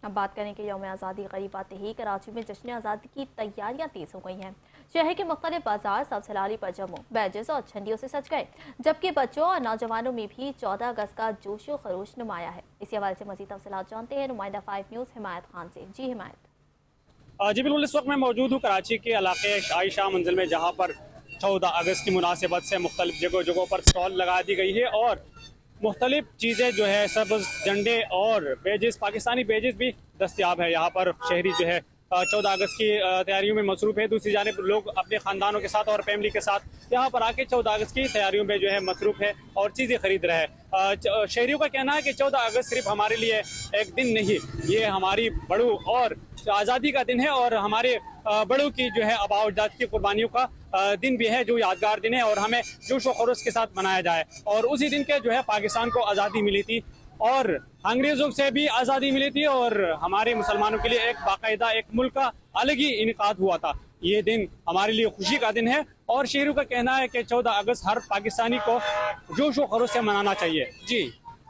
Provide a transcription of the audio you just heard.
अब बात करें कि यौम आज़ादी करीब आते ही कराची में जश्न आज़ादी की तैयारियां तेज हो गई हैं। शहर के मुख्तलिफ बाजार सबसलाली पर जमो बैजेस और झंडियों से सज गए, जबकि बच्चों और नौजवानों में भी 14 अगस्त का जोशो खरोश नुमाया है। इसी हवाले से मज़ीद तफसीलात जानते हैं नुमाइंदा 5 न्यूज़ हिमायत खान से। जी हिमायत। जी बिल्कुल, इस वक्त मैं मौजूद हूँ कराची के इलाके आयशा मंजिल में, जहाँ पर 14 अगस्त की मुनासिबत से मुख्तलिफ जगहों पर स्टॉल लगा दी गई है और मुख्तलिफ चीज़ें जो है सब्ज़ झंडे और बेजेस, पाकिस्तानी बेजेस भी दस्तियाब है। यहाँ पर शहरी जो है 14 अगस्त की तैयारियों में मसरूफ़ है। दूसरी जानिब लोग अपने ख़ानदानों के साथ और फैमिली के साथ यहाँ पर आके 14 अगस्त की तैयारियों में जो है मसरूफ़ है और चीज़ें खरीद रहे हैं। शहरियों का कहना है कि 14 अगस्त सिर्फ हमारे लिए एक दिन नहीं, ये हमारी बड़ों और आज़ादी का दिन है और हमारे बड़ों की जो है आबा अजदाद की कुर्बानियों का दिन भी है, जो यादगार दिन है और हमें जोश व खरोश के साथ मनाया जाए। और उसी दिन के जो है पाकिस्तान को आज़ादी मिली थी और अंग्रेज़ों से भी आज़ादी मिली थी और हमारे मुसलमानों के लिए एक बाकायदा एक मुल्क का अलग ही इनकाद हुआ था। ये दिन हमारे लिए खुशी का दिन है और शहरों का कहना है कि 14 अगस्त हर पाकिस्तानी को जोश व खरोश से मनाना चाहिए। जी।